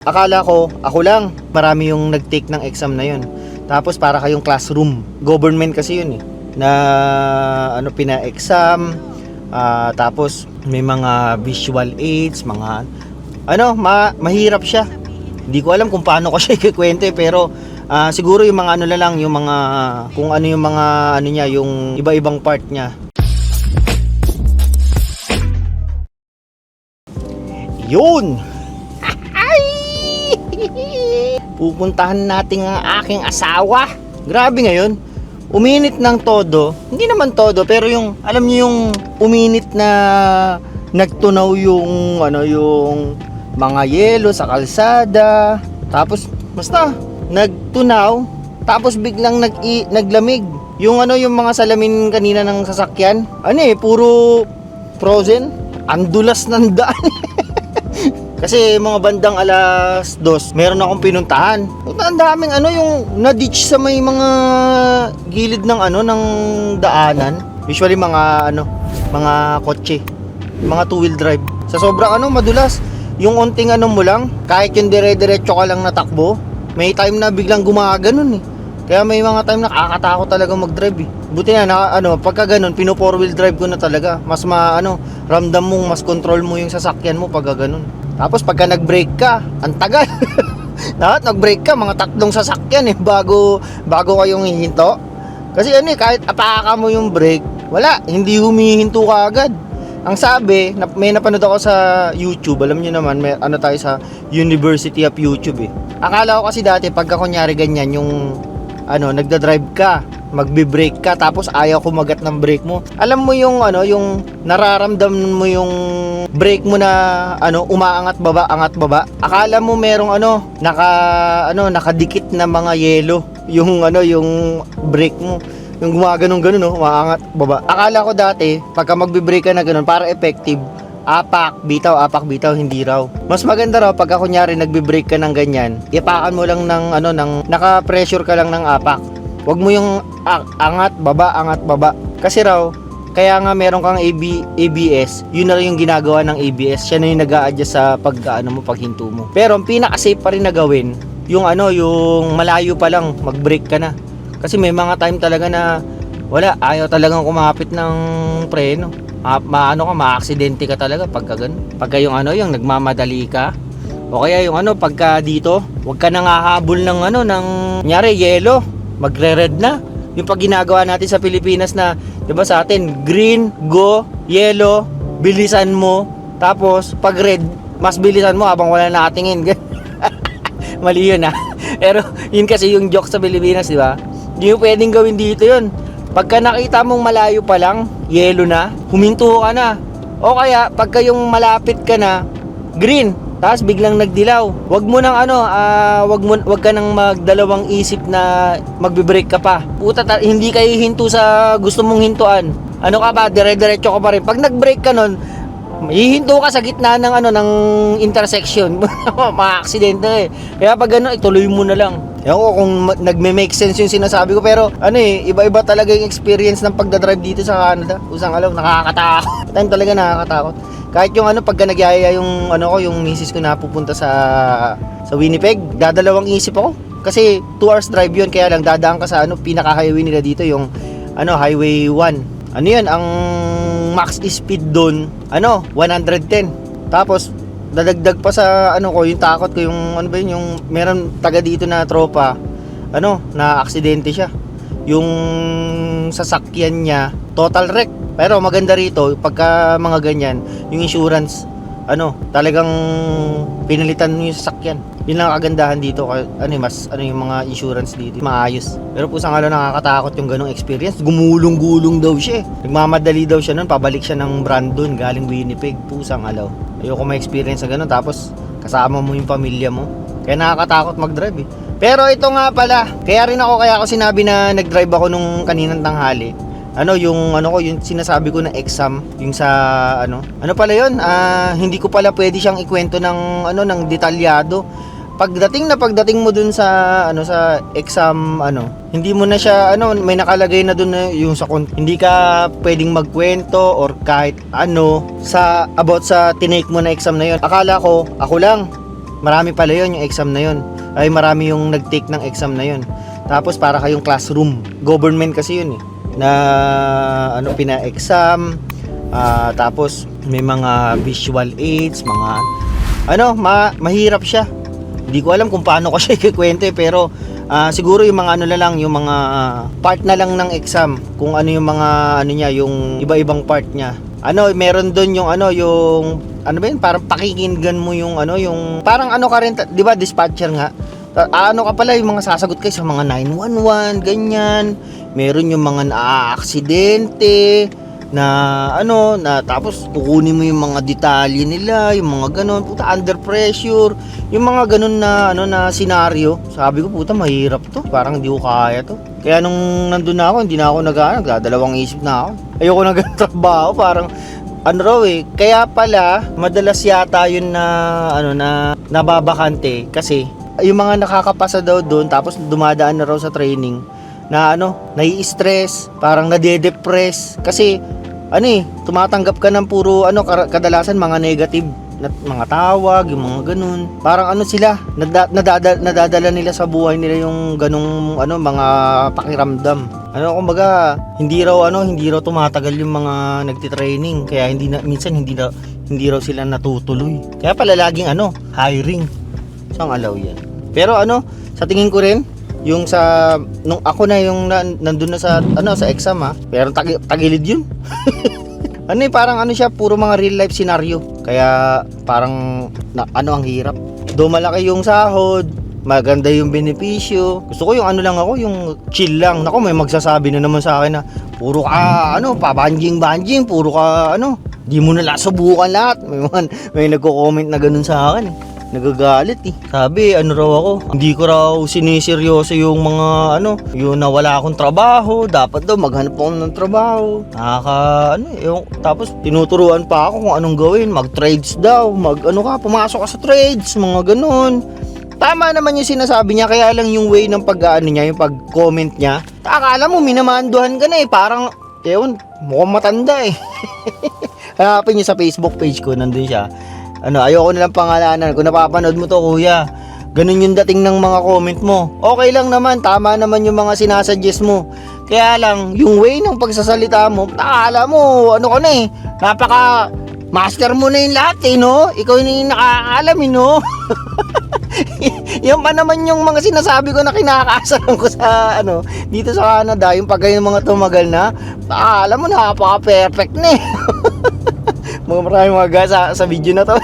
Akala ko, ako lang, marami yung nag-take ng exam na yun. Tapos para kayong classroom. Government kasi yun eh. Na ano, pina-exam. Tapos may mga visual aids, mga ano, mahirap siya. Hindi ko alam kung paano ko siya ikikwento eh, pero siguro yung mga ano na lang, yung mga kung ano yung mga ano niya, yung iba-ibang part niya. Yun. Pupuntahan natin ang aking asawa. Grabe ngayon. Uminit ng todo. Hindi naman todo, pero yung alam niyo yung uminit na nagtunaw yung ano, yung mga yelo sa kalsada. Tapos basta nagtunaw, tapos biglang naglamig. Yung ano, yung mga salamin kanina ng sasakyan, ano eh, puro frozen. Andulas ng daan. Kasi mga bandang alas 2, meron akong pinuntahan. Ang daming ano, yung na-ditch sa may mga gilid ng ano, ng daanan. Usually mga ano, mga kotse, mga two-wheel drive. Sa sobrang ano, madulas. Yung unting ano mo lang, kahit yung dire-diretso ka lang natakbo, may time na biglang gumaganon eh. Kaya may mga time na nakakatakot talaga mag-drive eh. Buti na ano, pagka ganun, pino four-wheel drive ko na talaga. Mas ramdam mo, mas control mo yung sasakyan mo pagka ganun. Tapos pagka nag-brake ka, ang tagal. Lahat nag-brake ka, mga 3 sasakyan eh, bago kayong hihinto. Kasi ano eh, kahit apaka mo yung brake, wala, hindi humihinto ka agad. Ang sabi, may napanood ako sa YouTube, alam niyo naman, may ano tayo sa University of YouTube eh. Akala ko kasi dati, pagka kunyari ganyan, yung ano, nagda-drive ka, magbe-brake ka, tapos ayaw kumagat ng brake mo. Alam mo yung ano, yung nararamdaman mo yung brake mo na ano, umaangat baba, angat baba. Akala mo merong ano, nakadikit na mga yelo, yung ano, yung brake mo. Yung gumaganon-ganon, no, umaangat baba. Akala ko dati, pagka magbe-brake ka na ganun, para effective, apak, bitaw, hindi raw. Mas maganda raw pagka kunyari nagbe-brake ka ng ganyan, ipakan mo lang ng ano, naka-pressure ka lang ng apak. Huwag mo yung angat, baba. Kasi raw, kaya nga meron kang ABS, yun na rin yung ginagawa ng ABS. Siya na yung nag-a-adjust sa paghinto mo. Pero ang pinaka-safe pa rin na gawin, yung ano, yung malayo pa lang, mag-brake ka na. Kasi may mga time talaga na wala, ayaw talagang kumapit ng preno. Ma-aksidente ka talaga pagka ganun. Pagka yung ano, yung nagmamadali ka. O kaya yung ano, pagka dito, huwag ka nang hahabol ng ano, ng kunyari, yelo. Magre-red na. Yung pag ginagawa natin sa Pilipinas na, 'di ba sa atin, green, go, yellow, bilisan mo. Tapos pag red, mas bilisan mo habang wala nakatingin. Mali 'yun ah. Pero yun kasi yung joke sa Pilipinas, 'di ba? Hindi mo pwedeng gawin dito 'yun. Pagka nakita mong malayo pa lang, yellow na, huminto ka na. O kaya pagka yung malapit ka na, green, tapos biglang nagdilaw. Wag mo nang ano, wag ka nang magdalawang isip na magbe-brake ka pa. Puta, hindi kayo hinto sa gusto mong hintuan. Ano ka ba, dire-diretso ka pa rin. Pag nag-brake ka nun, hihinto ka sa gitna ng ano, ng intersection. Maka-aksidente eh. Kaya pag ano, ituloy mo na lang. Ewan ko kung nagme-make sense yung sinasabi ko, pero ano eh, iba-iba talaga yung experience ng pagdadrive dito sa Canada. Usang alaw, nakakatakot. Time talaga nakakatakot. Kahit yung ano, pagka nagyaya yung ano ko, yung misis ko na pupunta sa Winnipeg, dadalawang isip ako. Kasi 2 hours drive yun, kaya lang dadaan ka sa ano, pinaka-highway nila dito, yung ano, Highway 1. Ano yun, ang max speed doon, ano, 110. Tapos, dadagdag pa sa ano ko, yung takot ko, yung ano ba yun, yung meron taga dito na tropa, ano, na aksidente siya. Yung sasakyan niya, total wreck. Pero maganda rito, pagka mga ganyan, yung insurance, ano, talagang pinalitan mo yung sasakyan. Yun lang kagandahan dito, ano, mas, ano yung mga insurance dito, maayos. Pero pusang ano, nakakatakot yung ganong experience. Gumulong-gulong daw siya eh. Nagmamadali daw siya nun, pabalik siya ng Brandon, galing Winnipeg, pusang alaw. Ayoko ma-experience na ganon, tapos kasama mo yung pamilya mo. Kaya nakakatakot mag-drive eh. Pero ito nga pala, kaya ako sinabi na nag-drive ako nung kaninang tanghali. Ano yung ano ko, yung sinasabi ko na exam, yung sa ano pala yun, hindi ko pala pwede siyang ikwento ng ano, ng detalyado. Pagdating mo dun sa ano, sa exam, ano, hindi mo na siya ano, may nakalagay na dun na yung sa hindi ka pwedeng magkwento or kahit ano sa about sa tinake mo na exam na yun. Akala ko ako lang, marami pala yun yung exam na yun. Ay marami yung nag-take ng exam na yun. Tapos para kayong classroom. Government kasi yun eh. Na ano pina-exam. Tapos may mga visual aids, mga ano, mahirap siya. Hindi ko alam kung paano ko siya ikikwento eh, pero siguro yung mga ano na lang, yung mga part na lang ng exam, kung ano yung mga ano niya, yung iba-ibang part niya. Ano, meron doon yung ano, yung ano ba yun, parang pakikinggan mo yung ano, yung parang ano ka rin, 'di ba, dispatcher nga. Ano ka pala, yung mga sasagot kayo sa mga 911, ganyan. Meron yung mga naaaksidente na ano, na tapos kukunin mo yung mga detalye nila, yung mga ganun, puta, under pressure, yung mga ganun na ano na senaryo. Sabi ko, puta, mahirap to, parang hindi ko kaya to. Kaya nung nandun na ako, hindi na ako nagdadalawang isip na ako. Ayoko na ganun trabaho, parang ano raw eh. Kaya pala madalas yata yun na ano na nababakante kasi yung mga nakakapasa daw doon tapos dumadaan na raw sa training na ano, nai-stress, parang nade-depress kasi ano eh, tumatanggap ka ng puro ano, kadalasan mga negative na mga tawag, yung mga ganun. Parang ano sila, nadadala nila sa buhay nila yung ganung ano, mga pakiramdam. Ano, kumbaga, hindi raw tumatagal yung mga nagti-training, kaya minsan hindi raw sila natutuloy. Kaya pala laging ano, hiring. So ang alaw yan. Pero ano, sa tingin ko rin, yung sa nung ako na yung nandun na sa ano sa exam pero tagilid yun. Ano eh, parang ano siya, puro mga real life scenario. Kaya parang ano, ang hirap. Do malaki yung sahod, maganda yung benepisyo. Gusto ko yung ano lang ako, yung chill lang. Nako, may magsasabi na naman sa akin na puro ka ano, pabanjing-banjing, puro ka ano, di mo na subukan lahat. May nagko-comment na ganun sa akin eh. Nagagalit eh. Sabi, ano raw ako, hindi ko raw siniseryoso yung mga ano, yung nawala akong trabaho, dapat daw maghanap ako ng trabaho. Tapos tinuturuan pa ako kung anong gawin, mag-trades daw, pumasok ka sa trades, mga ganun. Tama naman yung sinasabi niya, kaya lang yung way ng niya, yung pag-comment niya, akala mo minamanduhan ka na eh, parang, mukhang matanda eh. Hanapin niyo sa Facebook page ko, nandun siya. Ano, ayoko nilang pangalanan. Kung napapanood mo to, kuya, ganun yung dating ng mga comment mo. Okay lang naman, tama naman yung mga sinasuggest mo. Kaya lang, yung way ng pagsasalita mo, akala mo, ano ka na eh, napaka master mo na yung lahat eh, no? Ikaw yung nakakaalam eh, no? Yung pa naman yung mga sinasabi ko na kinakasalan ko sa ano, dito sa Canada, yung pag yung mga tumagal na, akala mo napaka-perfect na eh. Maraming mga gasa sa video na to.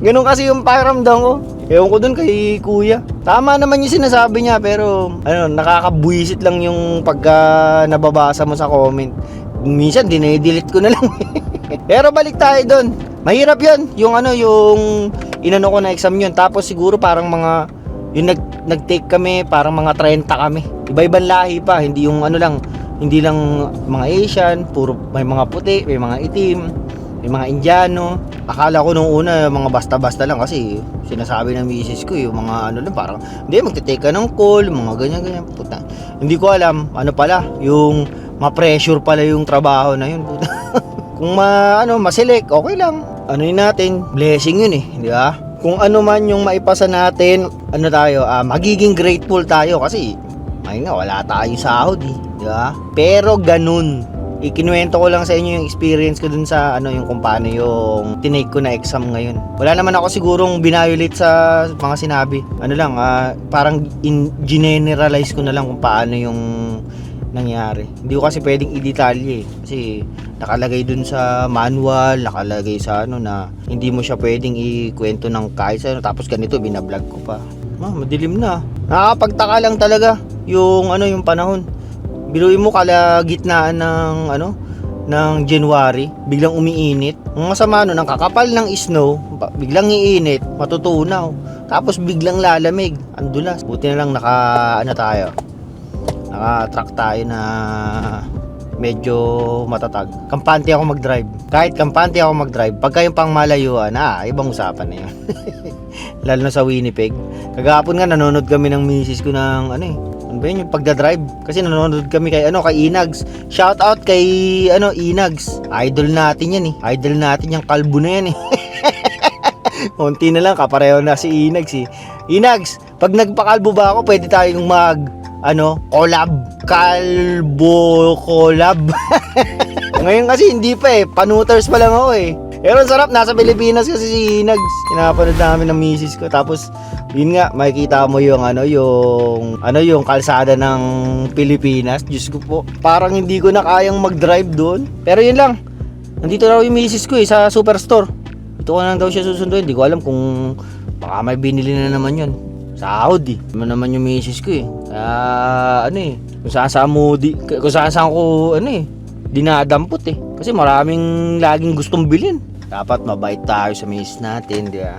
Ganun kasi yung pakiramdam ko. Ewan ko dun kay kuya. Tama naman yung sinasabi niya, pero ano, nakakabuisit lang yung pagka nababasa mo sa comment. Minsan dine-delete ko na lang. Pero balik tayo dun. Mahirap yun. Yung ano, yung inano ko na exam yun. Tapos siguro parang mga yung nag-take kami, parang mga 30 kami. Iba-ibang lahi pa, hindi yung ano lang, hindi lang mga Asian, puro may mga puti, may mga itim, may mga Indiano. Akala ko nung una mga basta-basta lang kasi sinasabi ng misis ko yung mga ano lang, parang hindi, magte-take ka ng call, mga ganyan-ganyan, puta. Hindi ko alam, ano pala, yung ma-pressure pala yung trabaho na yun, puta. Kung ma-select, okay lang. Ano yun natin, blessing yun eh, di ba? Kung ano man yung maipasa natin, ano tayo, magiging grateful tayo kasi ayun nga, wala tayong sahod eh, di ba? Pero ganun. Ikinuwento ko lang sa inyo yung experience ko dun sa ano, yung kung paano yung tinake ko na exam ngayon. Wala naman ako sigurong binayolate sa mga sinabi. Ano lang, parang generalize ko na lang kung paano yung nangyari. Hindi ko kasi pwedeng i-detalye eh. Kasi nakalagay dun sa manual, nakalagay sa ano na hindi mo siya pwedeng ikwento ng kahit sa ano. Tapos ganito, binablog ko pa. Madilim na. Nakakapagtaka lang talaga yung ano, yung panahon. Biruin mo kalagitnaan ng ano, ng January, biglang umiinit. Ang masama no, nang kakapal ng snow, biglang iinit, matutunaw. Tapos biglang lalamig, ang dulas. Buti na lang naka-track tayo na medyo matatag. Kampante ako mag-drive. Kahit kampante ako mag-drive, pagka yung pang malayuan, ibang usapan na yun. Lalo na sa Winnipeg. Kagahapon nga nanonood kami ng misis ko ng ano eh, ano ba yun, yung pagdadrive. Kasi nanonood kami kay Inags. Shout out kay Inags. Idol natin yan eh. Idol natin yung kalbo na yan eh. Unti na lang, kapareho na si Inags eh. Inags, pag nagpakalbo ba ako, pwede tayong collab. Kalbo collab. Ngayon kasi hindi pa eh, panuters pa lang ako eh. Pero ang sarap, nasa Pilipinas kasi si Inags. Pinapanood namin ng misis ko. Tapos, yun nga, makikita mo yung yung kalsada ng Pilipinas. Diyos ko po, parang hindi ko na kayang mag-drive doon. Pero yun lang, nandito raw yung misis ko eh, sa superstore. Ito ko na lang daw siya susunduin. Hindi ko alam kung baka may binili na naman yun. Sahod eh. Naman yung misis ko eh. Kaya kung saan ko dinadampot eh. Kasi maraming laging gustong bilhin. Dapat mabait tayo sa misis natin, di ba?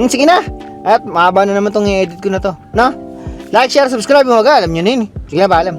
Sige na. At mahaba na naman tong i-edit ko na to. No? Like, share, subscribe, mga alam nyo na yun eh. Sige na, paalam.